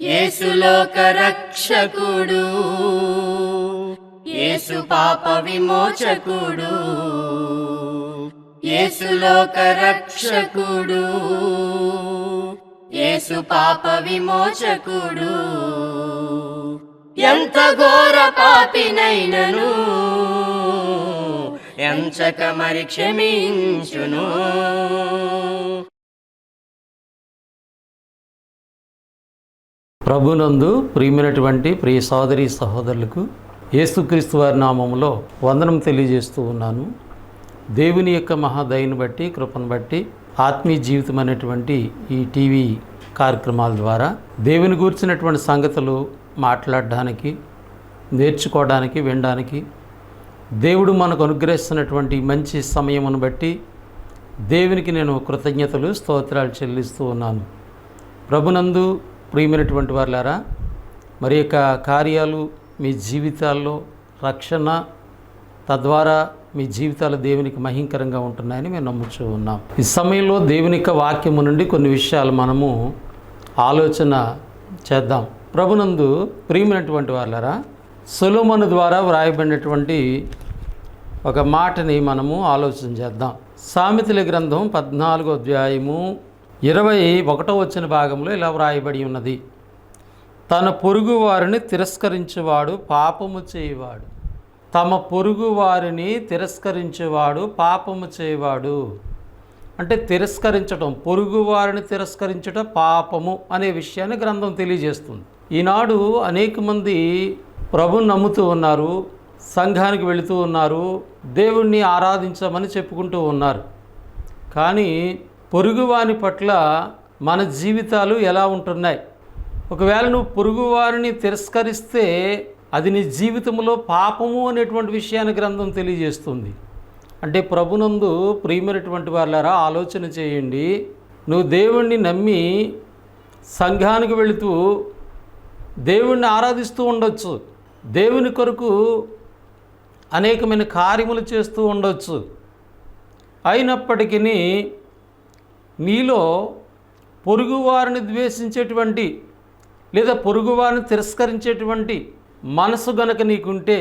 యేసు లోక రక్షకుడు, యేసు పాప విమోచకుడు, యేసు లోక రక్షకుడు, యేసు పాప విమోచకుడు. ఎంత ఘోర పాపినైనను ఎంచక మరి క్షమించును. ప్రభునందు ప్రియమైనటువంటి ప్రియ సోదరి సహోదరులకు యేసుక్రీస్తు వారి నామములో వందనం తెలియజేస్తూ ఉన్నాను. దేవుని యొక్క మహాదయను బట్టి, కృపను బట్టి, ఆత్మీయ జీవితం అనేటువంటి ఈ టీవీ కార్యక్రమాల ద్వారా దేవుని గూర్చినటువంటి సంగతులు మాట్లాడడానికి, నేర్చుకోవడానికి, వినడానికి దేవుడు మనకు అనుగ్రహిస్తున్నటువంటి మంచి సమయమును బట్టి దేవునికి నేను కృతజ్ఞతలు, స్తోత్రాలు చెల్లిస్తూ ఉన్నాను. ప్రభునందు ప్రియమైనటువంటి వారులారా, మరి యొక్క కార్యాలు మీ జీవితాల్లో రక్షణ, తద్వారా మీ జీవితాలు దేవునికి మహింకరంగా ఉంటున్నాయని మేము నమ్ముతూ ఉన్నాం. ఈ సమయంలో దేవుని యొక్క వాక్యము నుండి కొన్ని విషయాలు మనము ఆలోచన చేద్దాం. ప్రభునందు ప్రియమైనటువంటి వారులారా, సొలొమోను ద్వారా వ్రాయబడినటువంటి ఒక మాటని మనము ఆలోచన చేద్దాం. సామెతల గ్రంథం 14వ అధ్యాయము 21వ వచన భాగంలో ఇలా వ్రాయబడి ఉన్నది: తన పొరుగు వారిని తిరస్కరించేవాడు పాపము చేయవాడు. తమ పొరుగు వారిని తిరస్కరించేవాడు పాపము చేయవాడు. అంటే తిరస్కరించటం, పొరుగు వారిని తిరస్కరించటం పాపము అనే విషయాన్ని గ్రంథం తెలియజేస్తుంది. ఈనాడు అనేక మంది ప్రభుని నమ్ముతూ ఉన్నారు, సంఘానికి వెళుతూ ఉన్నారు, దేవుణ్ణి ఆరాధించమని చెప్పుకుంటూ ఉన్నారు. కానీ పొరుగువాని పట్ల మన జీవితాలు ఎలా ఉంటున్నాయి? ఒకవేళ నువ్వు పొరుగువారిని తిరస్కరిస్తే అది నీ జీవితంలో పాపము అనేటువంటి విషయాన్ని గ్రంథం తెలియజేస్తుంది. అంటే ప్రభునందు ప్రియమైనటువంటి వారులారా, ఆలోచన చేయండి. నువ్వు దేవుణ్ణి నమ్మి సంఘానికి వెళుతూ దేవుణ్ణి ఆరాధిస్తూ ఉండొచ్చు, దేవుని కొరకు అనేకమైన కార్యములు చేస్తూ ఉండొచ్చు. అయినప్పటికీ నీలో పొరుగువారిని ద్వేషించేటువంటి లేదా పొరుగువారిని తిరస్కరించేటువంటి మనసు గనక నీకుంటే,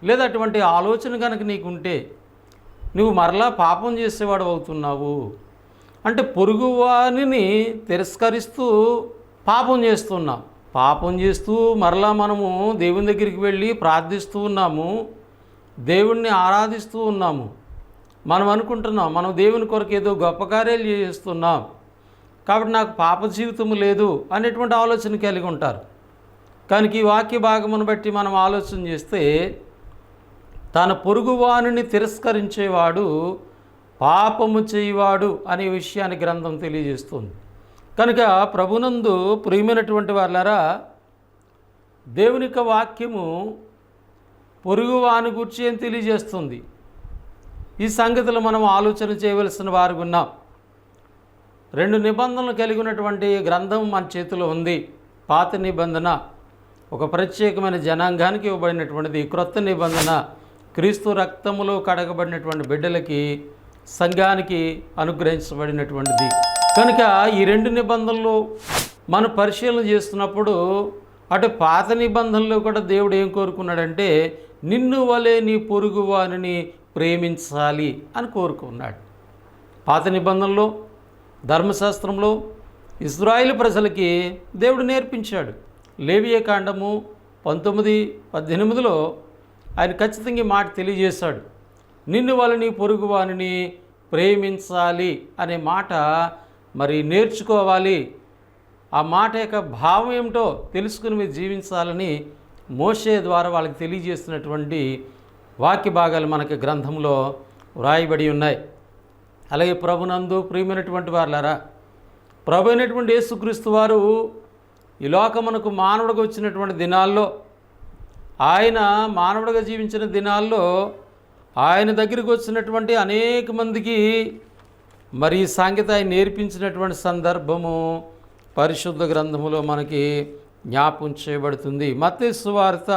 లేదా అటువంటి ఆలోచన గనక నీకుంటే, నువ్వు మరలా పాపం చేసేవాడు అవుతున్నావు. అంటే పొరుగువారిని తిరస్కరిస్తూ పాపం చేస్తున్నాం. పాపం చేస్తూ మరలా మనము దేవుని దగ్గరికి వెళ్ళి ప్రార్థిస్తూ ఉన్నాము, దేవుణ్ణి ఆరాధిస్తూ ఉన్నాము. మనం అనుకుంటున్నాం మనం దేవుని కొరకు ఏదో గొప్ప కార్యాలు చేస్తున్నాం కాబట్టి నాకు పాప జీవితము లేదు అనేటువంటి ఆలోచన కలిగి ఉంటారు. కానీ ఈ వాక్య భాగమును బట్టి మనం ఆలోచన చేస్తే, తన పొరుగువానిని తిరస్కరించేవాడు పాపము చేయవాడు అనే విషయాన్ని గ్రంథం తెలియజేస్తుంది. కనుక ప్రభునందు ప్రియమైనటువంటి వారులారా, దేవుని యొక్క వాక్యము పొరుగువాని గురించి ఏం తెలియజేస్తుంది? ఈ సంగతులు మనం ఆలోచన చేయవలసిన వారు ఉన్నాం. 2 నిబంధనలు కలిగి ఉన్నటువంటి గ్రంథం మన చేతిలో ఉంది. పాత నిబంధన ఒక ప్రత్యేకమైన జనాంగానికి ఇవ్వబడినటువంటిది. క్రొత్త నిబంధన క్రీస్తు రక్తములో కడగబడినటువంటి బిడ్డలకి, సంఘానికి అనుగ్రహించబడినటువంటిది. కనుక ఈ 2 నిబంధనలు మనం పరిశీలన చేస్తున్నప్పుడు, అటు పాత నిబంధనలో కూడా దేవుడు ఏం కోరుకున్నాడంటే, నిన్ను వలె నీ పొరుగు వారిని ప్రేమించాలి అని కోరుకున్నాడు. పాత నిబంధనలో, ధర్మశాస్త్రంలో ఇశ్రాయేలు ప్రజలకి దేవుడు నేర్పించాడు. లేవియ కాండము 19:18లో ఆయన ఖచ్చితంగా మాట తెలియజేశాడు. నిన్ను వలె నీ పొరుగు వారిని ప్రేమించాలి అనే మాట మరి నేర్చుకోవాలి. ఆ మాట యొక్క భావం ఏమిటో తెలుసుకుని మీరు జీవించాలని మోషే ద్వారా వాళ్ళకి తెలియజేస్తున్నటువంటి వాక్య భాగాలు మనకి గ్రంథంలో వ్రాయబడి ఉన్నాయి. అలాగే ప్రభునందు ప్రియమైనటువంటి వారులారా, ప్రభు అయినటువంటి యేసుక్రీస్తు వారు ఈ లోకమునకు మానవుడిగా వచ్చినటువంటి దినాల్లో, ఆయన మానవుడిగా జీవించిన దినాల్లో ఆయన దగ్గరికి వచ్చినటువంటి అనేక మందికి మరి ఈ సంగతి ఆయన నేర్పించినటువంటి సందర్భము పరిశుద్ధ గ్రంథములో మనకి జ్ఞాపకం చేయబడుతుంది. మత్తయి సువార్త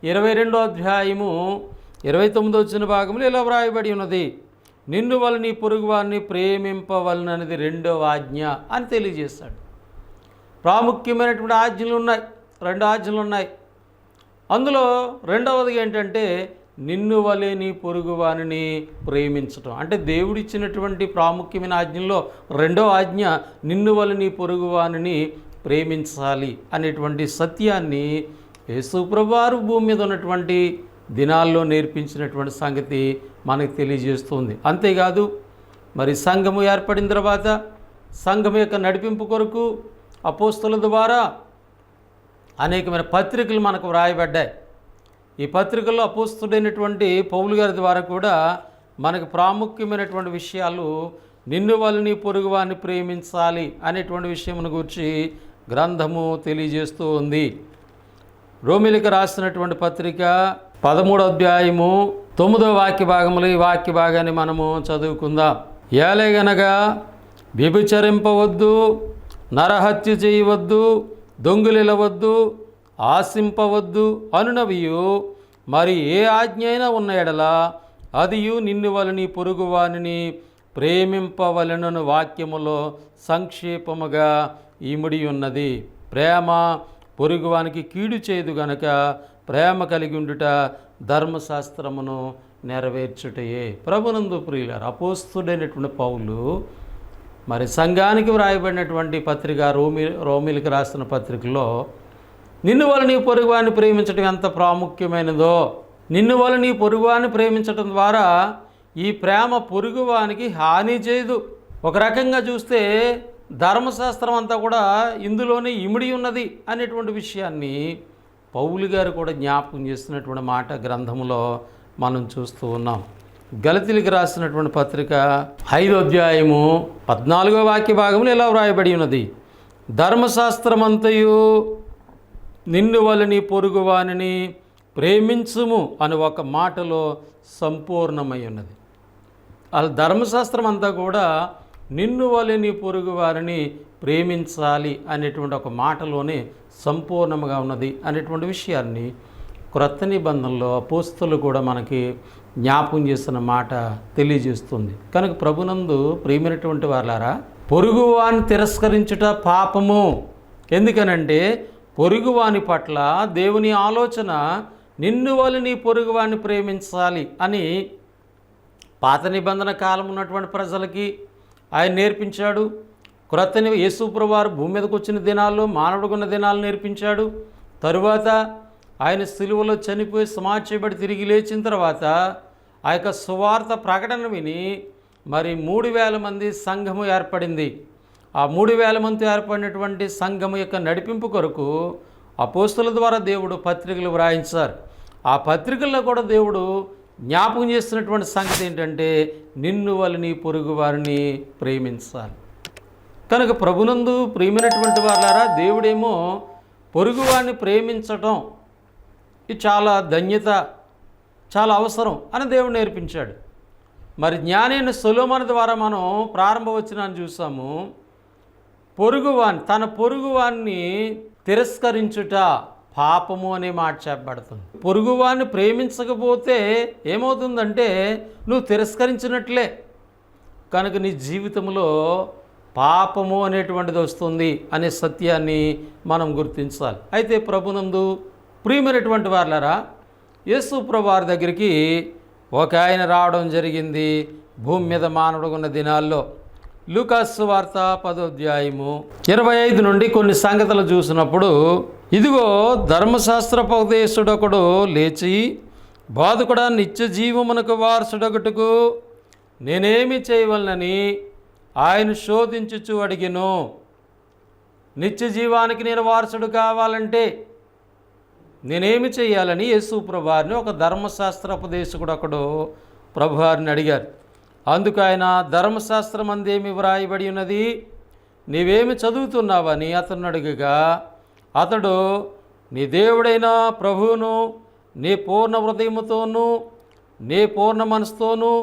22వ అధ్యాయము 29వ వచన భాగంలో ఇలా వ్రాయబడి ఉన్నది: నిన్ను వలె నీ పొరుగు వారిని ప్రేమింపవలననేది 2వ ఆజ్ఞ అని తెలియజేశాడు. ప్రాముఖ్యమైనటువంటి ఆజ్ఞలు ఉన్నాయి, 2 ఆజ్ఞలు ఉన్నాయి. అందులో రెండవది ఏంటంటే నిన్ను వలె నీ పొరుగువానిని ప్రేమించటం. అంటే దేవుడిచ్చినటువంటి ప్రాముఖ్యమైన ఆజ్ఞల్లో రెండవ ఆజ్ఞ నిన్ను వలె నీ పొరుగువానిని ప్రేమించాలి అనేటువంటి సత్యాన్ని యేసుప్రభువారు భూమి మీద ఉన్నటువంటి దినాల్లో నేర్పించినటువంటి సంగతి మనకు తెలియజేస్తుంది. అంతేకాదు మరి సంఘము ఏర్పడిన తర్వాత సంఘం యొక్క నడిపింపు కొరకు అపోస్తలుల ద్వారా అనేకమైన పత్రికలు మనకు వ్రాయబడ్డాయి. ఈ పత్రికల్లో అపోస్తుడైనటువంటి పౌలు గారి ద్వారా కూడా మనకు ప్రాముఖ్యమైనటువంటి విషయాలు నిన్ను వలె నీ పొరుగువాన్ని ప్రేమించాలి అనేటువంటి విషయమును గురించి గ్రంథము తెలియజేస్తూ ఉంది. రోమిలికి రాసినటువంటి పత్రిక 13వ అధ్యాయము 9వ వాక్య భాగంలో ఈ వాక్య భాగాన్ని మనము చదువుకుందాం. ఏలైగనగా వ్యభిచరింపవద్దు, నరహత్య చేయవద్దు, దొంగిలిలవద్దు, ఆశింపవద్దు అనునవియు మరి ఏ ఆజ్ఞ అయినా ఉన్న ఎడల అదియు నిన్ను వలె నీ పొరుగువానిని ప్రేమింపవలెనను వాక్యములో సంక్షేపముగా ఇమిడి ఉన్నది. ప్రేమ పొరుగువానికి కీడు చేయదు గనక ప్రేమ కలిగి ఉండుట ధర్మశాస్త్రమును నెరవేర్చుటయే. ప్రభునందు ప్రియులారా, అపోస్తుడైనటువంటి పౌలు మరి సంఘానికి వ్రాయబడినటువంటి పత్రిక రోమిలికి రాసిన పత్రికలో నిన్ను వలె నీ పొరుగువాన్ని ప్రేమించడం ఎంత ప్రాముఖ్యమైనదో, నిన్ను వలె నీ పొరుగువాన్ని ప్రేమించడం ద్వారా ఈ ప్రేమ పొరుగువానికి హాని చేయదు. ఒక రకంగా చూస్తే ధర్మశాస్త్రం అంతా కూడా ఇందులోనే ఇమిడి ఉన్నది అనేటువంటి విషయాన్ని పౌలు గారు కూడా జ్ఞాపకం చేస్తున్నటువంటి మాట గ్రంథంలో మనం చూస్తూ ఉన్నాం. గలతీయులకు రాసినటువంటి పత్రిక 5వ అధ్యాయము 14వ వాక్య భాగంలో ఇలా వ్రాయబడి ఉన్నది. ధర్మశాస్త్రమంతయు నిన్ను వలె నీ పొరుగువానిని ప్రేమించుము అని ఒక మాటలో సంపూర్ణమై ఉన్నది. అలా ధర్మశాస్త్రం అంతా కూడా నిన్ను వలె నీ పొరుగువారిని ప్రేమించాలి అనేటువంటి ఒక మాటలోనే సంపూర్ణంగా ఉన్నది అనేటువంటి విషయాన్ని క్రొత్త నిబంధనలో అపోస్తలులు కూడా మనకి జ్ఞాపకం చేస్తున్న మాట తెలియజేస్తుంది. కనుక ప్రభునందు ప్రియమైనటువంటి వాళ్ళారా, పొరుగువాని తిరస్కరించుట పాపము. ఎందుకనంటే పొరుగువాని పట్ల దేవుని ఆలోచన నిన్ను వలె నీ పొరుగువాన్ని ప్రేమించాలి అని పాత నిబంధన కాలం ఉన్నటువంటి ప్రజలకి ఆయన నేర్పించాడు. క్రొత్త యేసుప్రభువారు భూమి మీదకి వచ్చిన దినాల్లో మానవుడుకున్న దినాలు నేర్పించాడు. తరువాత ఆయన సిలువలో చనిపోయి సమాధి చేయబడి తిరిగి లేచిన తర్వాత ఆ యొక్క సువార్త ప్రకటన విని మరి 3000 మంది సంఘము ఏర్పడింది. ఆ 3000 మంది ఏర్పడినటువంటి సంఘము యొక్క నడిపింపు కొరకు అపోస్తలుల ద్వారా దేవుడు పత్రికలు వ్రాయించారు. ఆ పత్రికల్లో కూడా దేవుడు జ్ఞాపకం చేస్తున్నటువంటి సంగతి ఏంటంటే నిన్ను వలె నీ పొరుగు వారిని ప్రేమించాలి. కనుక ప్రభునందు ప్రియమైనటువంటి వాళ్ళారా, దేవుడేమో పొరుగువారిని ప్రేమించటం ఇది చాలా ధన్యత, చాలా అవసరం అని దేవుడు నేర్పించాడు. మరి జ్ఞాని అయిన సొలొమోను ద్వారా మనం ప్రారంభ వచనాన్ని చూసాము. తన పొరుగువాన్ని తిరస్కరించుట పాపము అనే మాట చెప్పబడుతుంది. పొరుగువాన్ని ప్రేమించకపోతే ఏమవుతుందంటే నువ్వు తిరస్కరించినట్లే. కనుక నీ జీవితంలో పాపము అనేటువంటిది వస్తుంది అనే సత్యాన్ని మనం గుర్తించాలి. అయితే ప్రభునందు ప్రియమైనటువంటి వాళ్ళారా, యేసు ప్రభు వారి దగ్గరికి ఒక ఆయన రావడం జరిగింది భూమి మీద మానవుడు ఉన్న దినాల్లో. లూకాసు వార్త 10వ అధ్యాయము 25 నుండి కొన్ని సంగతులు చూసినప్పుడు, ఇదిగో ధర్మశాస్త్రోపదేశుడొకడు లేచి, బోధకుడా నిత్య జీవమునకు వారసుడొకటుకు నేనేమి చేయవలనని ఆయన శోధించుచు అడిగెను. నిత్య జీవానికి నేను వారసుడు కావాలంటే నేనేమి చేయాలని యేసు ప్రభువారిని ఒక ధర్మశాస్త్రోపదేశకుడు ఒకడు ప్రభువారిని అడిగారు. అందుకు ఆయన ధర్మశాస్త్రం అందేమి వ్రాయబడి ఉన్నది, నీవేమి చదువుతున్నావని అతను అడుగగా, అతడు నీ దేవుడైన ప్రభువును నీ పూర్ణ హృదయముతోనూ, నీ పూర్ణ మనసుతోనూ,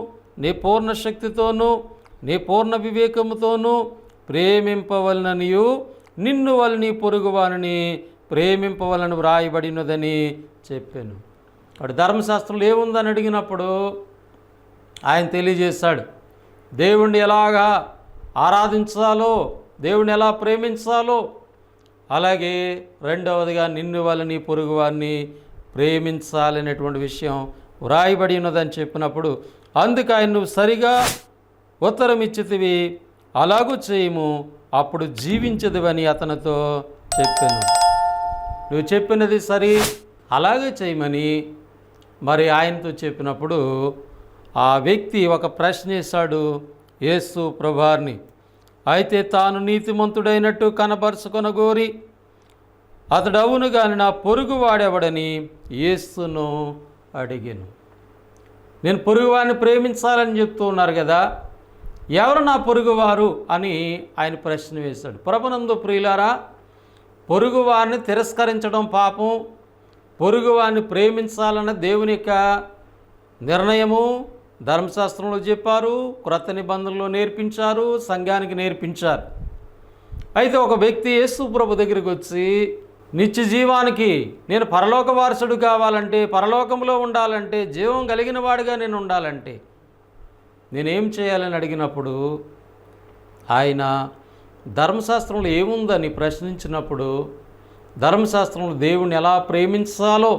నీ పూర్ణ శక్తితోనూ, నీ పూర్ణ వివేకముతోనూ ప్రేమింపవలననియు నిన్ను వలె నీ పొరుగువానిని ప్రేమింపవలని వ్రాయబడినదని చెప్పాను. వాడు ధర్మశాస్త్రంలో ఏముందని అడిగినప్పుడు ఆయన తెలియజేశాడు. దేవుణ్ణి ఎలాగా ఆరాధించాలో, దేవుణ్ణి ఎలా ప్రేమించాలో, అలాగే రెండవదిగా నిన్ను వల్ల నీ పొరుగు వారిని ప్రేమించాలనేటువంటి విషయం వ్రాయబడి ఉన్నదని చెప్పినప్పుడు అందుకు ఆయన నువ్వు సరిగా ఉత్తరం ఇచ్చితివి, అలాగూ చేయము, అప్పుడు జీవించదువని అతనితో చెప్పాను. నువ్వు చెప్పినది సరి, అలాగే చేయమని మరి ఆయనతో చెప్పినప్పుడు ఆ వ్యక్తి ఒక ప్రశ్న వేశాడు యేసు ప్రభువారిని. అయితే తాను నీతిమంతుడైనట్టు కనబరుచుకొనగోరి అతడు అవును గాని నా పొరుగు వాడెవడని యేసును అడిగాను. నేను పొరుగువారిని ప్రేమించాలని చెప్తూ ఉన్నారు కదా, ఎవరు నా పొరుగువారు అని ఆయన ప్రశ్న వేశాడు. ప్రభునందు ప్రియులారా, పొరుగువారిని తిరస్కరించడం పాపం, పొరుగువారిని ప్రేమించాలన్న దేవుని యొక్క నిర్ణయము ధర్మశాస్త్రంలో చెప్పారు, క్రొత్త నిబంధనలో నేర్పించారు, సంఘానికి నేర్పించారు. అయితే ఒక వ్యక్తి యేసు ప్రభు దగ్గరికి వచ్చి నిత్య జీవానికి నేను పరలోక వారసుడు కావాలంటే, పరలోకంలో ఉండాలంటే, జీవం కలిగిన వాడిగా నేను ఉండాలంటే నేనేం చేయాలని అడిగినప్పుడు ఆయన ధర్మశాస్త్రంలో ఏముందని ప్రశ్నించినప్పుడు ధర్మశాస్త్రంలో దేవుణ్ణి ఎలా ప్రేమించాలో,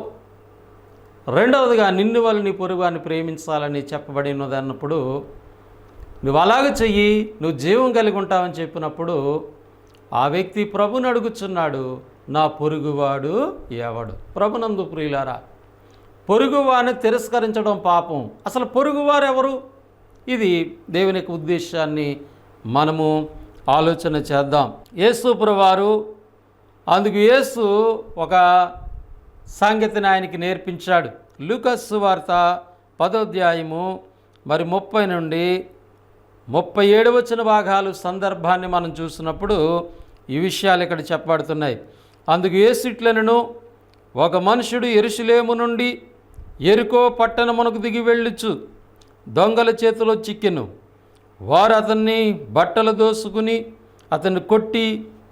రెండవదిగా నిన్ను వల్ల నీ పొరుగువారిని ప్రేమించాలని చెప్పబడి ఉన్నది అన్నప్పుడు నువ్వు అలాగే చెయ్యి, నువ్వు జీవం కలిగి ఉంటావని చెప్పినప్పుడు ఆ వ్యక్తి ప్రభుని అడుగుచున్నాడు, నా పొరుగువాడు ఎవడు? ప్రభునందు ప్రియులారా, పొరుగువారిని తిరస్కరించడం పాపం. అసలు పొరుగువారు ఎవరు? ఇది దేవుని యొక్క ఉద్దేశాన్ని మనము ఆలోచన చేద్దాం. యేసు ప్రభువారు అందుకు యేసు ఒక సంగతిని ఆయనకి నేర్పించాడు. లూకాసు సువార్త 10వ అధ్యాయము మరి 30 నుండి 37 వచ్చిన భాగాలు సందర్భాన్ని మనం చూసినప్పుడు ఈ విషయాలు ఇక్కడ చెప్పబడుతున్నాయి. అందుకు యేసు ఇట్లనెను, ఒక మనుషుడు యెరూషలేము నుండి యెరికో పట్టణమునకు దిగి వెళ్ళుచు దొంగల చేతిలో చిక్కెను. వారు అతన్ని బట్టలు దోసుకుని అతన్ని కొట్టి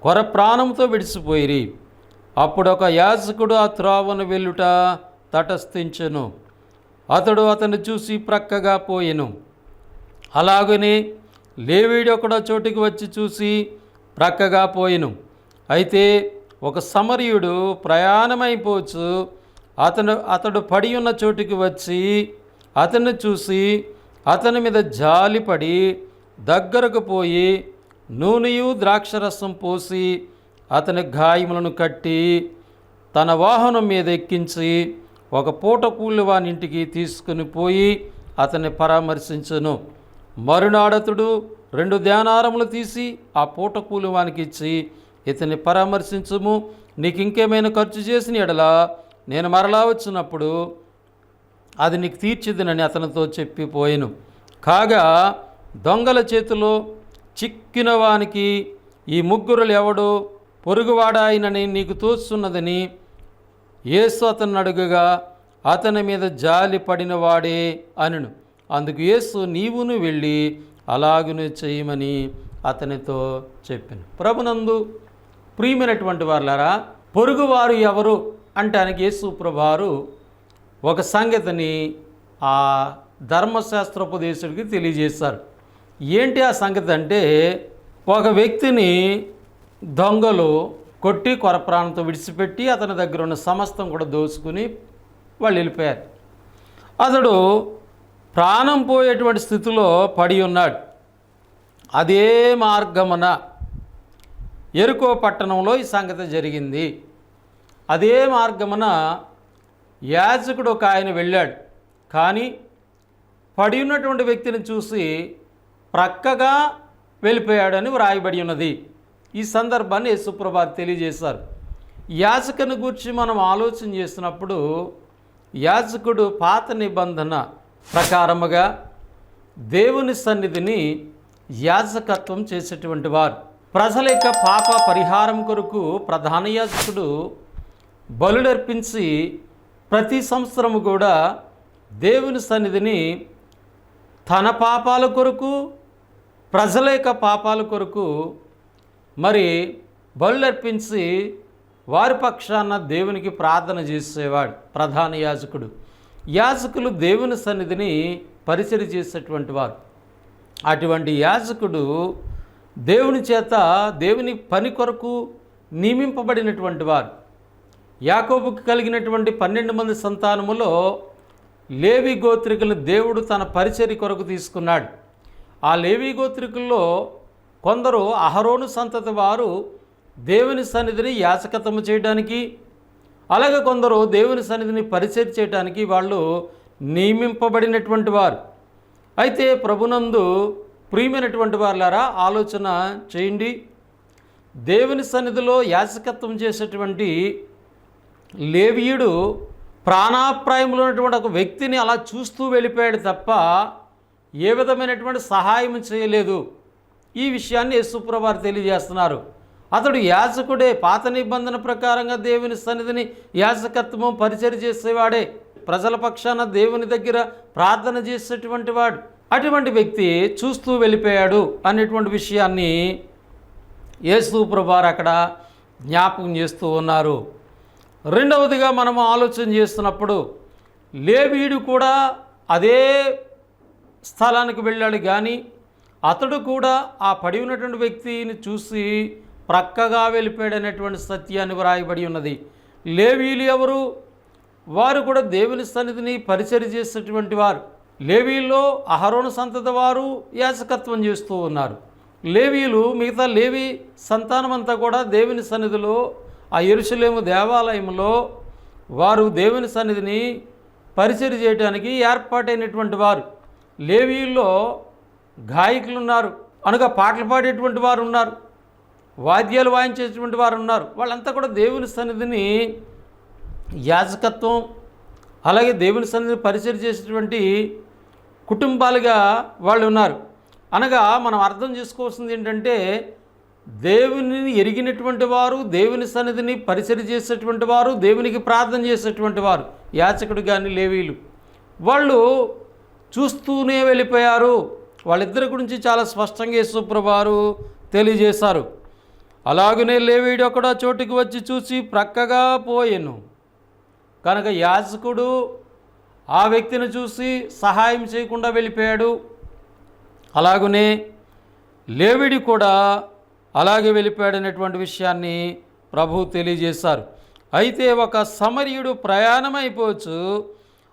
కొర ప్రాణంతో విడిచిపోయిరి. అప్పుడు ఒక యాజకుడు ఆ త్రోవను వెళ్ళుట తటస్థించెను. అతడు అతన్ని చూసి ప్రక్కగా పోయెను. అలాగనే లేవీడు ఒకడో చోటికి వచ్చి చూసి ప్రక్కగా పోయెను. అయితే ఒక సమరయుడు ప్రయాణమైపోవచ్చు అతడు పడి ఉన్న చోటికి వచ్చి అతన్ని చూసి అతని మీద జాలిపడి దగ్గరకు పోయి నూనెయు ద్రాక్షరసం పోసి అతని గాయములను కట్టి తన వాహనం మీద ఎక్కించి ఒక పూట కూలి వాని ఇంటికి తీసుకుని పోయి అతన్ని పరామర్శించెను. మరునాడతుడు 2 దేనారములు తీసి ఆ పూట కూలి వానికి ఇచ్చి, ఇతన్ని పరామర్శించుము, నీకు ఇంకేమైనా ఖర్చు చేసిన ఎడల నేను మరలా వచ్చినప్పుడు అది నీకు తీర్చిదినని అతనితో చెప్పిపోయాను. కాగా దొంగల చేతిలో చిక్కిన వానికి ఈ ముగ్గురులు ఎవడు పొరుగువాడాయినని నీకు తోచున్నదని యేసు అతన్ని అడుగగా అతని మీద జాలి పడిన వాడే అనెను. అందుకు యేసు నీవును వెళ్ళి అలాగునే చేయమని అతనితో చెప్పాను. ప్రభునందు ప్రియమైనటువంటి వారులారా, పొరుగువారు ఎవరు అంటానికి యేసు ప్రభువారు ఒక సంగతిని ఆ ధర్మశాస్త్రోపదేశుడికి తెలియజేశారు. ఏంటి ఆ సంగతి అంటే, ఒక వ్యక్తిని దొంగలు కొట్టి కొరప్రాణంతో విడిచిపెట్టి అతని దగ్గర ఉన్న సమస్తం కూడా దోచుకుని వాళ్ళు వెళ్ళిపోయారు. అతడు ప్రాణం పోయేటువంటి స్థితిలో పడి ఉన్నాడు. అదే మార్గమున యెరికో పట్టణంలో ఈ సంగతి జరిగింది. అదే మార్గమున యాజకుడు ఒక ఆయన వెళ్ళాడు. కానీ పడి ఉన్నటువంటి వ్యక్తిని చూసి ప్రక్కగా వెళ్ళిపోయాడని వ్రాయబడి ఉన్నది. ఈ సందర్భాన్ని యేసుప్రభువు తెలియజేశారు. యాజకుని గురించి మనం ఆలోచన చేసినప్పుడు యాజకుడు పాత నిబంధన ప్రకారముగా దేవుని సన్నిధిని యాజకత్వం చేసేటువంటి వారు. ప్రజల యొక్క పాప పరిహారం కొరకు ప్రధాన యాజకుడు బలులర్పించి ప్రతి సంవత్సరము కూడా దేవుని సన్నిధిని తన పాపాల కొరకు ప్రజల యొక్క పాపాల కొరకు మరి బలులర్పించి వారి పక్షాన దేవునికి ప్రార్థన చేసేవాడు ప్రధాన యాజకుడు. యాజకులు దేవుని సన్నిధిని పరిచర్య చేసేటువంటి వారు. అటువంటి యాజకుడు దేవుని చేత దేవుని పని కొరకు నియమింపబడినటువంటి వారు. యాకోబుకు కలిగినటువంటి 12 మంది సంతానములో లేవి గోత్రికులను దేవుడు తన పరిచర్య కొరకు తీసుకున్నాడు. ఆ లేవి గోత్రికుల్లో కొందరు అహరోను సంతతి వారు దేవుని సన్నిధిని యాజకత్వము చేయడానికి, అలాగే కొందరు దేవుని సన్నిధిని పరిచర్య చేయడానికి వాళ్ళు నియమింపబడినటువంటి వారు. అయితే ప్రభునందు ప్రియమైనటువంటి వారులారా, ఆలోచన చేయండి. దేవుని సన్నిధిలో యాజకత్వం చేసేటువంటి లేవీయుడు ప్రాణాప్రాయంలో ఉన్నటువంటి ఒక వ్యక్తిని అలా చూస్తూ వెళ్ళిపోయాడు తప్ప ఏ విధమైనటువంటి సహాయం చేయలేదు. ఈ విషయాన్ని యేసుప్రభువు వారు తెలియజేస్తున్నారు. అతడు యాజకుడే, పాత నిబంధన ప్రకారంగా దేవుని సన్నిధిని యాజకత్వం పరిచర్య చేసేవాడే, ప్రజల పక్షాన దేవుని దగ్గర ప్రార్థన చేసేటువంటి వాడు. అటువంటి వ్యక్తి చూస్తూ వెళ్ళిపోయాడు అనేటువంటి విషయాన్ని యేసుప్రభువు వారు అక్కడ జ్ఞాపకం చేస్తూ ఉన్నారు. రెండవదిగా మనము ఆలోచన చేస్తున్నప్పుడు లేవీయుడు కూడా అదే స్థలానికి వెళ్ళాడు, కానీ అతడు కూడా ఆ పడి ఉన్నటువంటి వ్యక్తిని చూసి ప్రక్కగా వెళ్ళిపోయాడు అనేటువంటి సత్యాన్ని వ్రాయబడి ఉన్నది. లేవీయులు ఎవరు? వారు కూడా దేవుని సన్నిధిని పరిచర్య చేసేటువంటి వారు. లేవీయుల్లో అహరోను సంతతి వారు యాజకత్వం చేస్తూ ఉన్నారు. లేవీయులు, మిగతా లేవి సంతానమంతా కూడా దేవుని సన్నిధిలో ఆ యెరూషలేము దేవాలయంలో వారు దేవుని సన్నిధిని పరిచర్య చేయడానికి ఏర్పాటైనటువంటి వారు. లేవీయుల్లో గాయకులు ఉన్నారు, అనగా పాటలు పాడేటువంటి వారు ఉన్నారు, వాద్యాలు వాయించేటువంటి వారు ఉన్నారు. వాళ్ళంతా కూడా దేవుని సన్నిధిని యాజకత్వం, అలాగే దేవుని సన్నిధిని పరిచర్య చేసేటువంటి కుటుంబాలుగా వాళ్ళు ఉన్నారు. అనగా మనం అర్థం చేసుకోవాల్సింది ఏంటంటే, దేవునిని ఎరిగినటువంటి వారు, దేవుని సన్నిధిని పరిచర్య చేసేటువంటి వారు, దేవునికి ప్రార్థన చేసేటువంటి వారు, యాజకుడు కానీ లేవీయులు, వాళ్ళు చూస్తూనే వెళ్ళిపోయారు. వాళ్ళిద్దరి గురించి చాలా స్పష్టంగా యేసుప్రభువు వారు తెలియజేశారు. అలాగనే లేవీయుడు ఒకడో చోటుకి వచ్చి చూసి ప్రక్కగా పోయెను. కనుక యాజకుడు ఆ వ్యక్తిని చూసి సహాయం చేయకుండా వెళ్ళిపోయాడు. అలాగనే లేవీయుడు కూడా అలాగే వెళ్ళిపోయాడనేటువంటి విషయాన్ని ప్రభువు తెలియజేశారు. అయితే ఒక సమరయుడు ప్రయాణమైపోవచ్చు,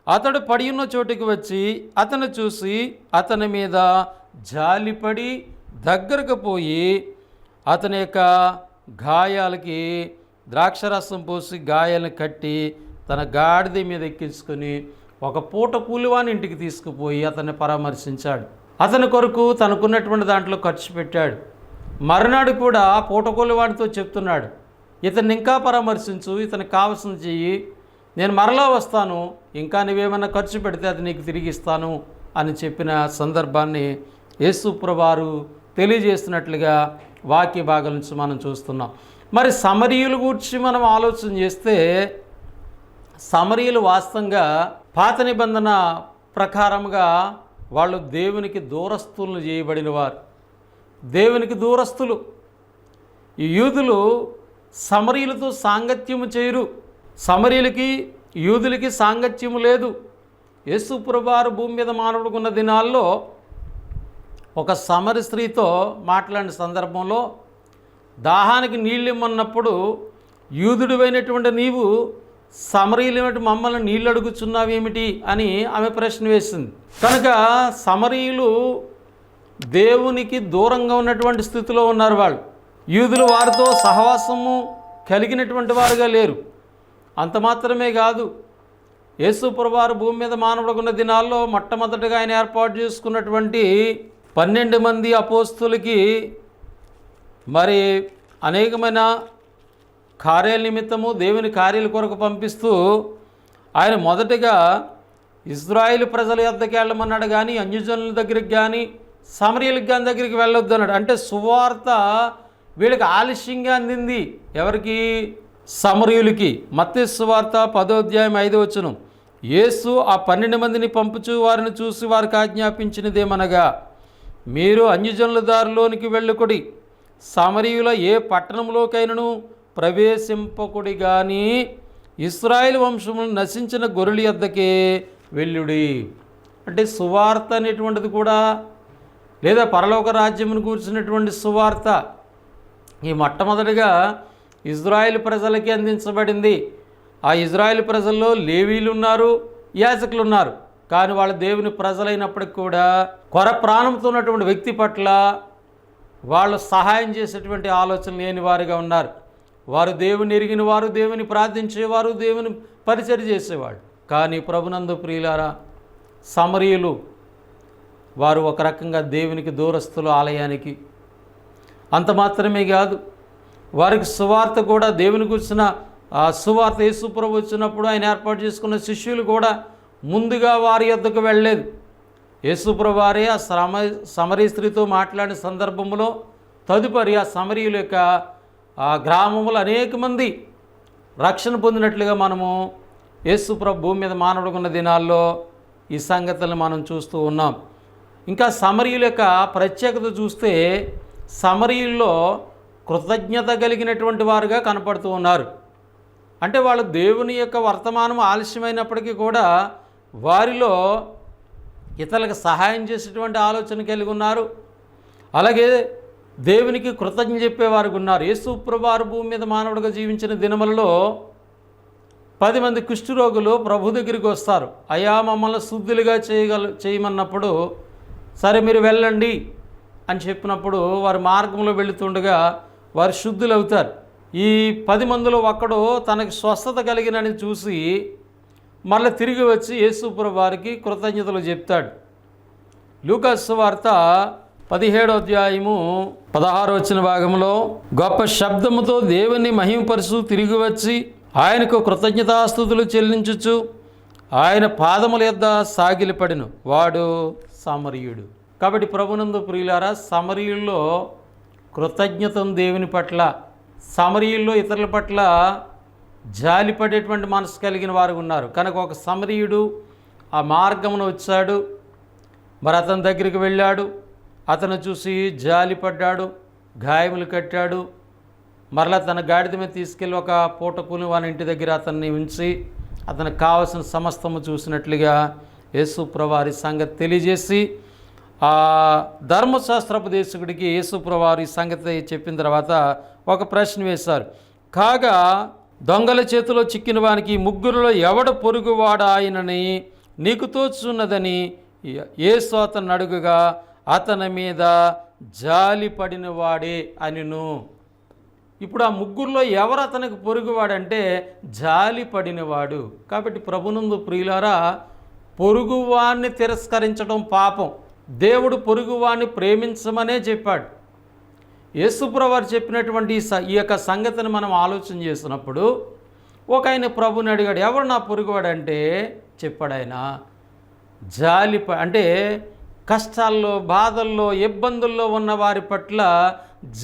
అతడు పడి ఉన్న చోటుకి వచ్చి అతను చూసి అతని మీద జాలిపడి దగ్గరకు పోయి అతని యొక్క గాయాలకి ద్రాక్షరసం పోసి గాయాలను కట్టి తన గాడిద మీద ఎక్కించుకొని ఒక పూట కూలివాని ఇంటికి తీసుకుపోయి అతన్ని పరామర్శించాడు. అతని కొరకు తనకున్నటువంటి దాంట్లో ఖర్చు పెట్టాడు. మరునాడు కూడా పూట కూలివాడితో చెప్తున్నాడు, ఇతన్ని ఇంకా పరామర్శించు, ఇతనికి కావాల్సిన చెయ్యి, నేను మరలా వస్తాను, ఇంకా నువ్వేమైనా ఖర్చు పెడితే అది నీకు తిరిగి ఇస్తాను అని చెప్పిన సందర్భాన్ని యేసుప్రభువు వారు తెలియజేస్తున్నట్లుగా వాక్య భాగం నుంచి మనం చూస్తున్నాం. మరి సమరయుల గురించి మనం ఆలోచన చేస్తే, సమరయులు వాస్తవంగా పాత నిబంధన ప్రకారంగా వాళ్ళు దేవునికి దూరస్తులను చేయబడిన వారు, దేవునికి దూరస్తులు. ఈ యూదులు సమరయులతో సాంగత్యము చేయరు. సమరయులకి యూదులకి సాంగత్యము లేదు. యేసుప్రభువు వారు భూమి మీద మానవుడుకున్న దినాల్లో ఒక సమరి స్త్రీతో మాట్లాడిన సందర్భంలో దాహానికి నీళ్ళు ఇమ్మన్నప్పుడు యూదుడివైనటువంటి నీవు సమరయులైనటువంటి మమ్మల్ని నీళ్ళు అడుగుచున్నావేమిటి అని ఆమె ప్రశ్న వేసింది. కనుక సమరయులు దేవునికి దూరంగా ఉన్నటువంటి స్థితిలో ఉన్నారు. వాళ్ళు యూదులు వారితో సహవాసము కలిగినటువంటి వారుగా లేరు. అంత మాత్రమే కాదు, యేసుప్రభువు వారు భూమి మీద మానవుడుకున్న దినాల్లో మొట్టమొదటిగా ఆయన ఏర్పాటు చేసుకున్నటువంటి 12 మంది అపోస్తులకి మరి అనేకమైన కార్యాల నిమిత్తము దేవుని కార్యాల కొరకు పంపిస్తూ ఆయన మొదటిగా ఇజ్రాయేలు ప్రజల యొద్దకు వెళ్ళమన్నాడు, కానీ అన్యజనుల దగ్గరికి కానీ సమరయులకు కానీ దగ్గరికి వెళ్ళొద్దు అన్నాడు. అంటే సువార్త వీళ్ళకి ఆలస్యంగా అందింది. ఎవరికి? సమరయులకి. మత్తయి సువార్త 10వ అధ్యాయం 5వ వచనం, యేసు ఆ 12 మందిని పంపుచు వారిని చూసి వారికి ఆజ్ఞాపించినదేమనగా, మీరు అన్యజనుల దారిలోనికి వెళ్ళుకుడి, సమరయుల ఏ పట్టణంలోకైనను ప్రవేశింపకుడి, కానీ ఇశ్రాయేలు వంశమును నశించిన గొర్రెల యొద్దకే వెళ్ళుడి. అంటే సువార్త అనేటువంటిది కూడా, లేదా పరలోక రాజ్యమును కూర్చున్నటువంటి సువార్త, ఈ మొట్టమొదటిగా ఇజ్రాయేల్ ప్రజలకి అందించబడింది. ఆ ఇజ్రాయేల్ ప్రజల్లో లేవీలు ఉన్నారు, యాజకులు ఉన్నారు. కానీ వాళ్ళ దేవుని ప్రజలైనప్పటికి కూడా కొర ప్రాణంతో ఉన్నటువంటి వ్యక్తి పట్ల వాళ్ళు సహాయం చేసేటువంటి ఆలోచన లేని వారుగా ఉన్నారు. వారు దేవుని ఎరిగిన వారు, దేవుని ప్రార్థించేవారు, దేవుని పరిచర్య చేసేవాడు. కానీ ప్రభునందు ప్రియులారా, సమరీయులు వారు ఒక రకంగా దేవునికి దూరస్తులు, ఆలయానికి. అంత మాత్రమే కాదు, వారికి సువార్త కూడా, దేవుని గురించిన సువార్త యేసు ప్రభు వచ్చినప్పుడు ఆయన ఏర్పాటు చేసుకున్న శిష్యులు కూడా ముందుగా వారి యొద్దకు వెళ్ళలేదు. యేసు ప్రభు వారే ఆ సమరీ స్త్రీతో మాట్లాడిన సందర్భంలో తదుపరి ఆ సమరీయుల యొక్క ఆ గ్రామంలో అనేక మంది రక్షణ పొందినట్లుగా మనము యేసు ప్రభు భూమి మీద మానవుడుకున్న దినాల్లో ఈ సంగతులను మనం చూస్తూ ఉన్నాం. ఇంకా సమరీయుల యొక్క ప్రత్యేకత చూస్తే సమరీయుల్లో కృతజ్ఞత కలిగినటువంటి వారుగా కనపడుతూ ఉన్నారు. అంటే వాళ్ళు దేవుని యొక్క వర్తమానం ఆలస్యమైనప్పటికీ కూడా వారిలో ఇతరులకు సహాయం చేసేటువంటి ఆలోచన కలిగి ఉన్నారు. అలాగే దేవునికి కృతజ్ఞత చెప్పేవారు ఉన్నారు. యేసు ప్రభువారు భూమి మీద మానవుడిగా జీవించిన దినములలో 10 మంది కుష్ఠరోగులు ప్రభు దగ్గరికి వస్తారు. అయ్యా మమ్మల్ని శుద్ధులుగా చేయమన్నప్పుడు సరే మీరు వెళ్ళండి అని చెప్పినప్పుడు వారు మార్గంలో వెళుతుండగా వారు శుద్ధులవుతారు. ఈ 10 మందిలో ఒక్కడు తనకి స్వస్థత కలిగినని చూసి మళ్ళీ తిరిగి వచ్చి యేసు ప్రభువు వారికి కృతజ్ఞతలు చెప్తాడు. లూకా సువార్త 17వ అధ్యాయము 16వ భాగంలో గొప్ప శబ్దముతో దేవుని మహిమపరుచు తిరిగి వచ్చి ఆయనకు కృతజ్ఞతాస్తుతులు చెల్లించుచు ఆయన పాదముల యొద్ద సాగిలపడెను. వాడు సమరీయుడు. కాబట్టి ప్రభునందు ప్రియులారా, సమరీయుల్లో కృతజ్ఞతను దేవుని పట్ల, సమరీయుల్లో ఇతరుల పట్ల జాలిపడేటువంటి మనసు కలిగిన వారు ఉన్నారు. కనుక ఒక సమరీయుడు ఆ మార్గమును వచ్చాడు. మరి అతని దగ్గరికి వెళ్ళాడు, అతను చూసి జాలిపడ్డాడు, గాయములు కట్టాడు. మరలా తన గాడిద మీద తీసుకెళ్ళి ఒక పూటకుని వాని ఇంటి దగ్గర అతన్ని ఉంచి అతనికి కావలసిన సమస్తము చూసినట్లుగా యేసు ప్రభువారి సంగతి తెలియజేసి ఆ ధర్మశాస్త్రోపదేశకుడికి యేసు ప్రభువారి సంగతి చెప్పిన తర్వాత ఒక ప్రశ్న వేశారు. కాగా దొంగల చేతిలో చిక్కిన వానికి ముగ్గురులో ఎవడ పొరుగువాడా ఆయనని నీకు తోచున్నదని యేసు అతన్ని అడుగుగా అతని మీద జాలిపడిన వాడే అనిను. ఇప్పుడు ఆ ముగ్గురులో ఎవరు అతనికి పొరుగువాడంటే జాలిపడినవాడు. కాబట్టి ప్రభునందు ప్రియులారా, పొరుగువాన్ని తిరస్కరించడం పాపం. దేవుడు పొరుగువాన్ని ప్రేమించమనే చెప్పాడు. యేసుప్రభువారు చెప్పినటువంటి ఈ యొక్క సంగతిని మనం ఆలోచన చేసినప్పుడు ఒక ఆయన ప్రభుని అడిగాడు, ఎవరు నా పొరుగువాడంటే చెప్పాడు ఆయన అంటే కష్టాల్లో, బాధల్లో, ఇబ్బందుల్లో ఉన్న వారి పట్ల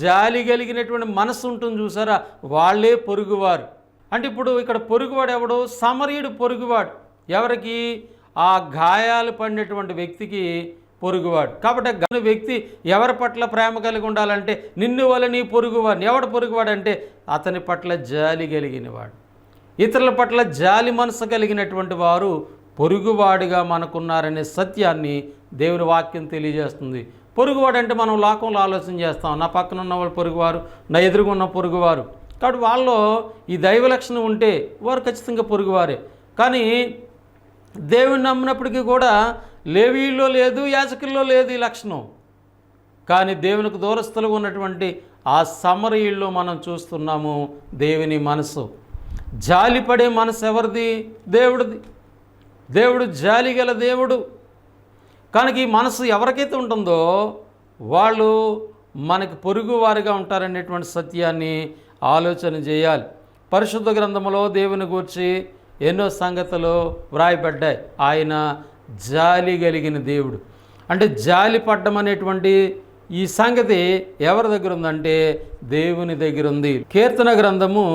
జాలి కలిగినటువంటి మనసు ఉంటుంది చూసారా, వాళ్ళే పొరుగువారు. అంటే ఇప్పుడు ఇక్కడ పొరుగువాడు ఎవడు? సమరీయుడు పొరుగువాడు. ఎవరికి? ఆ గాయాలు పడినటువంటి వ్యక్తికి పొరుగువాడు. కాబట్టి ఆ వ్యక్తి ఎవరి పట్ల ప్రేమ కలిగి ఉండాలంటే నిన్ను వల్ల నీ పొరుగువాడు. ఎవడు పొరుగువాడు అంటే అతని పట్ల జాలి కలిగినవాడు. ఇతరుల పట్ల జాలి మనసు కలిగినటువంటి వారు పొరుగువాడిగా మనకున్నారనే సత్యాన్ని దేవుని వాక్యం తెలియజేస్తుంది. పొరుగువాడు అంటే మనం లోకంలో ఆలోచన చేస్తాం, నా పక్కన ఉన్న వాళ్ళు పొరుగువారు, నా ఎదురుగున్న పొరుగువారు. కాబట్టి వాళ్ళలో ఈ దైవ లక్షణం ఉంటే వారు ఖచ్చితంగా పొరుగువారే. కానీ దేవుని నమ్మినప్పటికీ కూడా లేవీల్లో లేదు, యాజకుల్లో లేదు ఈ లక్షణం. కానీ దేవునికి దూరస్తులుగా ఉన్నటువంటి ఆ సమరీయుల్లో మనం చూస్తున్నాము దేవుని మనసు. జాలిపడే మనసు ఎవరిది? దేవుడిది. దేవుడు జాలి గల దేవుడు. కనుక ఈ మనసు ఎవరికైతే ఉంటుందో వాళ్ళు మనకి పొరుగువారిగా ఉంటారనేటువంటి సత్యాన్ని ఆలోచన చేయాలి. పరిశుద్ధ గ్రంథంలో దేవుని గూర్చి ఎన్నో సంగతులు వ్రాయబడ్డాయి. ఆయన జాలి కలిగిన దేవుడు. అంటే జాలి పడ్డం అనేటువంటి ఈ సంగతి ఎవరి దగ్గర ఉందంటే దేవుని దగ్గర ఉంది. కీర్తన గ్రంథము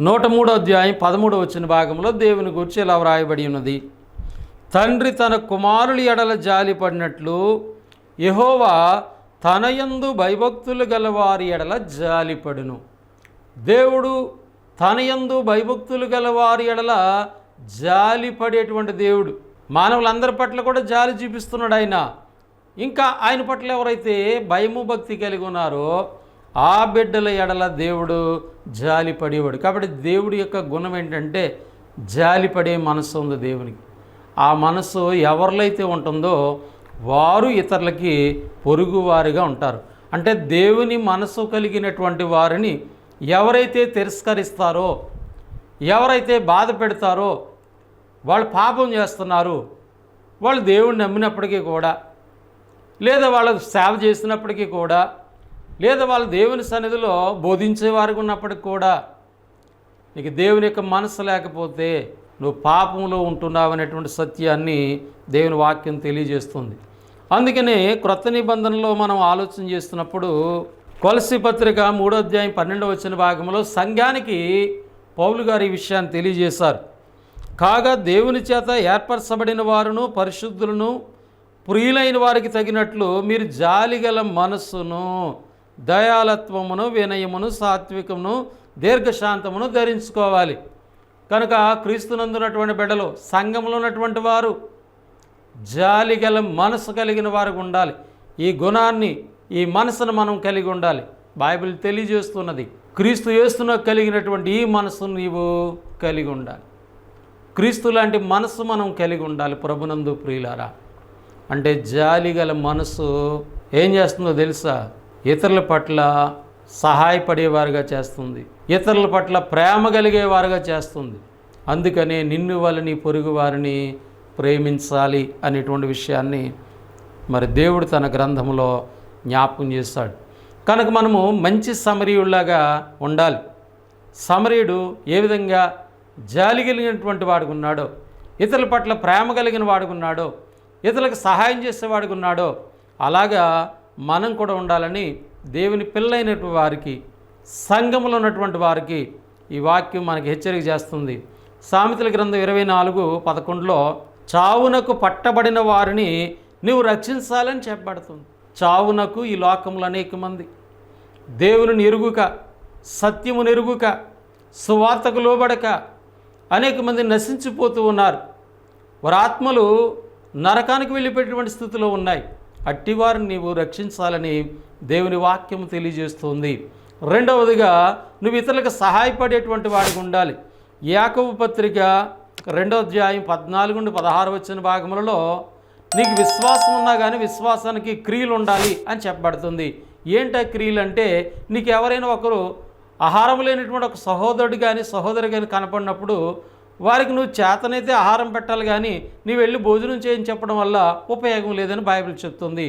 103వ అధ్యాయం 13వ భాగంలో దేవుని గురించి ఇలా వ్రాయబడి ఉన్నది. తండ్రి తన కుమారుల ఎడల జాలి పడినట్లు యెహోవా తన యందు భయభక్తులు గలవారి ఎడల జాలిపడును. దేవుడు తన యందు భయభక్తులు గలవారి ఎడల జాలిపడేటువంటి దేవుడు. మానవులందరి పట్ల కూడా జాలి చూపిస్తున్నాడు ఆయన. ఇంకా ఆయన పట్ల ఎవరైతే భయము భక్తి కలిగి ఉన్నారో ఆ బిడ్డల ఎడల దేవుడు జాలిపడేవాడు. కాబట్టి దేవుడి యొక్క గుణం ఏంటంటే జాలిపడే మనసు ఉంది దేవునికి. ఆ మనసు ఎవరిలో అయితే ఉంటుందో వారు ఇతరులకి పొరుగువారిగా ఉంటారు. అంటే దేవుని మనసు కలిగినటువంటి వారిని ఎవరైతే తిరస్కరిస్తారో, ఎవరైతే బాధ పెడతారో, వాళ్ళు పాపం చేస్తున్నారు, వాళ్ళు దేవుణ్ణి నమ్మినప్పటికీ కూడా, లేదా వాళ్ళు సేవ చేసినప్పటికీ కూడా, లేదా వాళ్ళు దేవుని సన్నిధిలో బోధించేవారు ఉన్నప్పటికీ కూడా, నీకు దేవుని యొక్క మనసు లేకపోతే నువ్వు పాపంలో ఉంటున్నావు అనేటువంటి సత్యాన్ని దేవుని వాక్యం తెలియజేస్తుంది. అందుకనే క్రొత్త నిబంధనలో మనం ఆలోచన చేస్తున్నప్పుడు కొలస్సీ పత్రిక 3వ అధ్యాయం 12వ వచన భాగంలో సంఘానికి పౌలు గారు ఈ విషయాన్ని తెలియజేశారు. కాగా దేవుని చేత ఏర్పరచబడిన వారును పరిశుద్ధులను ప్రియులైన వారికి తగినట్లు మీరు జాలిగల మనస్సును, దయాలత్వమును, వినయమును, సాత్వికమును, దీర్ఘశాంతమును ధరించుకోవాలి. కనుక క్రీస్తునందున్నటువంటి బిడ్డలు, సంఘంలో ఉన్నటువంటి వారు జాలిగల మనసు కలిగిన వారికి ఉండాలి. ఈ గుణాన్ని, ఈ మనసును మనం కలిగి ఉండాలి. బైబిల్ తెలియజేస్తున్నది, క్రీస్తు యేసును కలిగినటువంటి ఈ మనసును నీవు కలిగి ఉండాలి. క్రీస్తు లాంటి మనసు మనం కలిగి ఉండాలి ప్రభునందు ప్రియులారా. అంటే జాలిగల మనసు ఏం చేస్తుందో తెలుసా? ఇతరుల పట్ల సహాయపడేవారుగా చేస్తుంది, ఇతరుల పట్ల ప్రేమ కలిగేవారుగా చేస్తుంది. అందుకనే నిన్ను వాళ్ళని పొరుగు వారిని ప్రేమించాలి అనేటువంటి విషయాన్ని మరి దేవుడు తన గ్రంథంలో జ్ఞాపకం చేస్తాడు. కనుక మనము మంచి సమరీయుల్లాగా ఉండాలి. సమరీయుడు ఏ విధంగా జాలి కలిగినటువంటి వాడికి ఉన్నాడో, ఇతరుల పట్ల ప్రేమ కలిగిన వాడికి ఉన్నాడో, ఇతరులకు సహాయం చేసేవాడికి ఉన్నాడో, అలాగా మనం కూడా ఉండాలని దేవుని పిల్లైనటువంటి వారికి, సంఘంలో ఉన్నటువంటి వారికి ఈ వాక్యం మనకి హెచ్చరిక చేస్తుంది. సామెతల గ్రంథం 24:11లో చావునకు పట్టబడిన వారిని నువ్వు రక్షించాలని చెప్పబడుతుంది. చావునకు ఈ లోకంలో అనేక మంది దేవుని ఎరుగుక, సత్యమును ఎరుగుక, సువార్తకు లోబడక అనేక మంది నశించిపోతూ ఉన్నారు. వారి ఆత్మలు నరకానికి వెళ్ళిపోయేటువంటి స్థితిలో ఉన్నాయి. అట్టివారిని నీవు రక్షించాలని దేవుని వాక్యం తెలియజేస్తుంది. రెండవదిగా నువ్వు ఇతరులకు సహాయపడేటువంటి వాడికి ఉండాలి. యాకోబు పత్రిక 2వ అధ్యాయం 14-16 వచ్చిన భాగములలో నీకు విశ్వాసం ఉన్నా కానీ విశ్వాసానికి క్రియలు ఉండాలి అని చెప్పబడుతుంది. ఏంటి ఆ క్రియలు అంటే, నీకు ఎవరైనా ఒకరు ఆహారం లేనటువంటి ఒక సహోదరుడు కానీ సహోదరు కానీ కనపడినప్పుడు వారికి నువ్వు చేతనైతే ఆహారం పెట్టాలి, కానీ నువ్వు వెళ్ళి భోజనం చేయని చెప్పడం వల్ల ఉపయోగం లేదని బైబిల్ చెప్తుంది.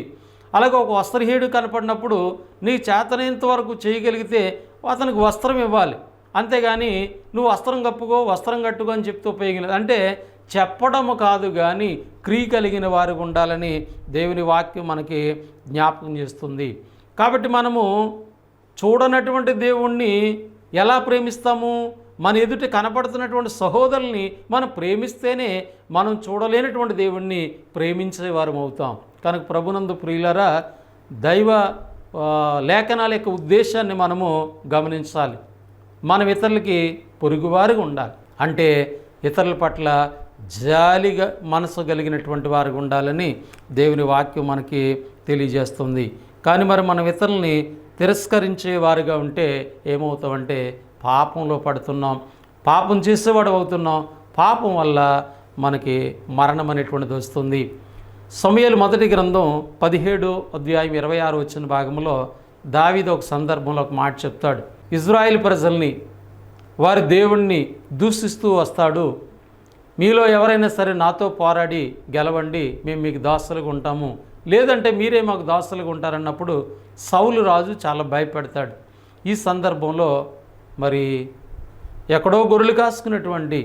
అలాగే ఒక వస్త్రహీనుడు కనపడినప్పుడు నీ చేతనైనంత వరకు చేయగలిగితే అతనికి వస్త్రం ఇవ్వాలి, అంతేగాని నువ్వు వస్త్రం కప్పుకో, వస్త్రం కట్టుకో అని చెప్తే ఉపయోగం లేదు. అంటే చెప్పడము కాదు కానీ క్రియ కలిగిన వారికి ఉండాలని దేవుని వాక్యం మనకి జ్ఞాపకం చేస్తుంది. కాబట్టి మనము చూడనటువంటి దేవుణ్ణి ఎలా ప్రేమిస్తాము? మన ఎదుట కనపడుతున్నటువంటి సహోదరుల్ని మనం ప్రేమిస్తేనే మనం చూడలేనటువంటి దేవుణ్ణి ప్రేమించేవారం అవుతాం. కనుక ప్రభునందు ప్రియులారా, దైవ లేఖనాల యొక్క ఉద్దేశాన్ని మనము గమనించాలి. మనం ఇతరులకి పొరుగువారుగా ఉండాలి. అంటే ఇతరుల పట్ల జాలిగా మనసు కలిగినటువంటి వారికి ఉండాలని దేవుని వాక్యం మనకి తెలియజేస్తుంది. కానీ మరి మనం ఇతరుల్ని తిరస్కరించే వారిగా ఉంటే ఏమవుతామంటే పాపంలో పడుతున్నాం, పాపం చేసేవాడు అవుతున్నాం. పాపం వల్ల మనకి మరణం అనేటువంటిది వస్తుంది. సమూయేలు మొదటి గ్రంథం 17వ అధ్యాయం 26 వచ్చిన భాగంలో దావీదు ఒక సందర్భంలో ఒక మాట చెప్తాడు. ఇజ్రాయేల్ ప్రజల్ని, వారి దేవుణ్ణి దూషిస్తూ వస్తాడు. మీలో ఎవరైనా సరే నాతో పోరాడి గెలవండి, మేము మీకు దాసులుగా ఉంటాము, లేదంటే మీరే మాకు దాసులుగా ఉంటారన్నప్పుడు సౌలు రాజు చాలా భయపెడతాడు. ఈ సందర్భంలో మరి ఎక్కడో గొర్రెలు కాసుకున్నటువంటి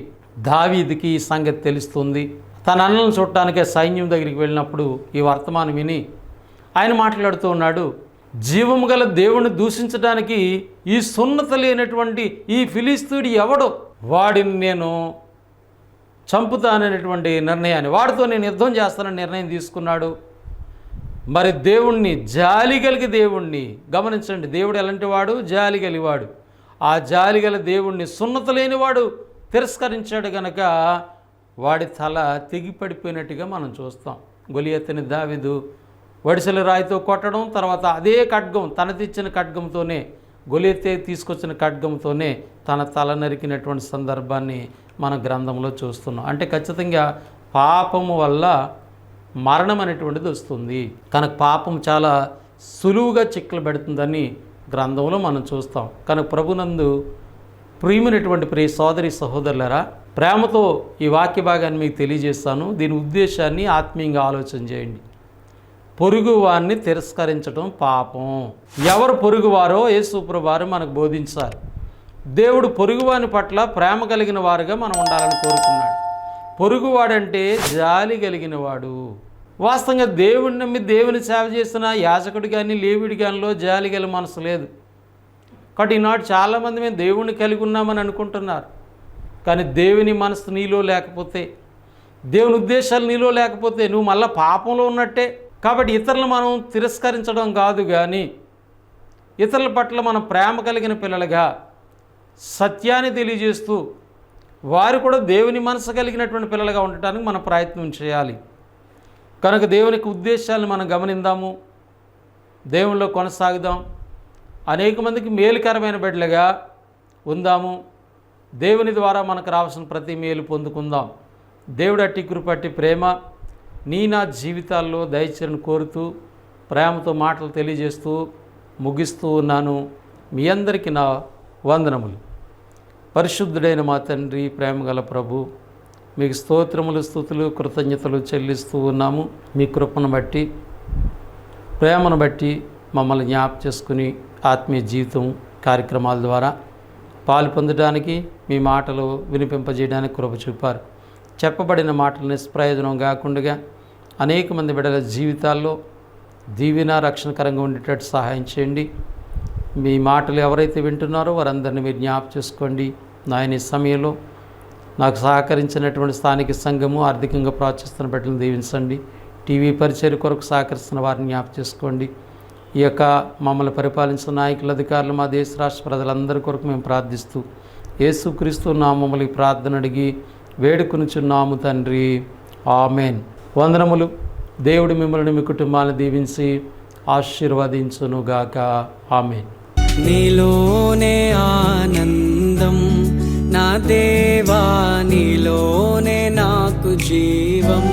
దావీదుకి ఈ సంగతి తెలుస్తుంది. తన అన్నలను చూడటానికే సైన్యం దగ్గరికి వెళ్ళినప్పుడు ఈ వర్తమానం విని ఆయన మాట్లాడుతూ ఉన్నాడు, జీవము గల దేవుణ్ణి దూషించడానికి ఈ సున్నత లేనటువంటి ఈ ఫిలిస్తీయుడు ఎవడో, వాడిని నేను చంపుతాననేటువంటి నిర్ణయాన్ని, వాడితో నేను యుద్ధం చేస్తానని నిర్ణయం తీసుకున్నాడు. మరి దేవుణ్ణి, జాలి కలిగి దేవుణ్ణి గమనించండి. దేవుడు ఎలాంటి వాడు? జాలి కలివాడు. ఆ జాలి గల దేవుణ్ణి సున్నత లేనివాడు తిరస్కరించాడు గనక వాడి తల తెగిపడిపోయినట్టుగా మనం చూస్తాం. గొలియతుని దావీదు వడిసెల రాయితో కొట్టడం, తర్వాత అదే ఖడ్గం తన తెచ్చిన ఖడ్గంతోనే, గొలియతే తీసుకొచ్చిన ఖడ్గంతోనే తన తల నరికినటువంటి సందర్భాన్ని మన గ్రంథంలో చూస్తున్నాం. అంటే ఖచ్చితంగా పాపము వల్ల మరణం అనేటువంటిది వస్తుంది. కనుక పాపం చాలా సులువుగా చిక్కులు పెడుతుందని గ్రంథంలో మనం చూస్తాం. కనుక ప్రభునందు ప్రియమైనటువంటి ప్రియ సోదరి సహోదరులారా, ప్రేమతో ఈ వాక్య భాగాన్ని మీకు తెలియజేస్తాను. దీని ఉద్దేశాన్ని ఆత్మీయంగా ఆలోచన చేయండి. పొరుగువారిని తిరస్కరించడం పాపం. ఎవరు పొరుగువారో యేసుప్రభువు వారు మనకు బోధించారు. దేవుడు పొరుగువాని పట్ల ప్రేమ కలిగిన వారుగా మనం ఉండాలని కోరుకున్నాడు. పొరుగువాడంటే జాలి కలిగిన వాడు. వాస్తవంగా దేవుడిని నమ్మి దేవుని సేవ చేసిన యాజకుడు కానీ లేవిడి కానిలో జాలి గల మనసు లేదు. కాబట్టి ఈనాడు చాలామంది మేము దేవుణ్ణి కలిగి ఉన్నామని అనుకుంటున్నారు. కానీ దేవుని మనసు నీలో లేకపోతే, దేవుని ఉద్దేశాలు నీలో లేకపోతే నువ్వు మళ్ళీ పాపంలో ఉన్నట్టే. కాబట్టి ఇతరులు మనం తిరస్కరించడం కాదు, కానీ ఇతరుల పట్ల మనం ప్రేమ కలిగిన పిల్లలుగా సత్యాన్ని తెలియజేస్తూ వారు కూడా దేవుని మనసు కలిగినటువంటి పిల్లలుగా ఉండటానికి మనం ప్రయత్నం చేయాలి. కనుక దేవునికి ఉద్దేశాలను మనం గమనిద్దాము, దేవునిలో కొనసాగుదాం, అనేక మందికి మేలుకరమైన బిడ్డలుగా ఉందాము. దేవుని ద్వారా మనకు రావాల్సిన ప్రతి మేలు పొందుకుందాం. దేవుడు అట్టి కృపట్టి ప్రేమ నా జీవితాల్లో దయచేయని కోరుతూ ప్రేమతో మాటలు తెలియజేస్తూ ముగిస్తూ ఉన్నాను. మీ అందరికీ నా వందనములు. పరిశుద్ధుడైన మా తండ్రి, ప్రేమగల ప్రభు, మీకు స్తోత్రములు, స్తుతులు, కృతజ్ఞతలు చెల్లిస్తూ ఉన్నాము. మీ కృపను బట్టి, ప్రేమను బట్టి మమ్మల్ని జ్ఞాపకం చేసుకుని ఆత్మీయ జీవితం కార్యక్రమాల ద్వారా పాలు పొందడానికి, మీ మాటలు వినిపింపజేయడానికి కృప చూపారు. చెప్పబడిన మాటలు నిష్ప్రయోజనం కాకుండా అనేక మంది బిడ్డల జీవితాల్లో దీవెన రక్షణకరంగా ఉండేటట్టు సహాయం చేయండి. మీ మాటలు ఎవరైతే వింటున్నారో వారందరినీ మీరు జ్ఞాపకం చేసుకోండి. నాయన ఈ సమయంలో నాకు సహకరించినటువంటి స్థానిక సంఘము, ఆర్థికంగా ప్రోత్సహిస్తున్న బిడ్డలను దీవించండి. టీవీ పరిచర్య కొరకు సహకరిస్తున్న వారిని జ్ఞాపకం చేసుకోండి. ఈ యొక్క మమ్మల్ని పరిపాలించిన నాయకుల, అధికారులు, మా దేశ రాష్ట్ర ప్రజలందరి కొరకు మేము ప్రార్థిస్తూ యేసుక్రీస్తు నామములు ప్రార్థన అడిగి వేడుకొనుచున్నాము తండ్రి, ఆమెన్. వందనములు. దేవుడు మిమ్మల్ని, మీ కుటుంబాన్ని దీవించి ఆశీర్వదించునుగాక. ఆమెన్. నీలోనే ఆనందం నా దేవా, నీలోనే నాకు జీవం.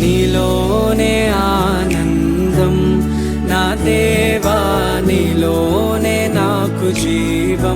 నీలోనే ఆనందం నా దేవా, నీలోనే నాకు జీవం.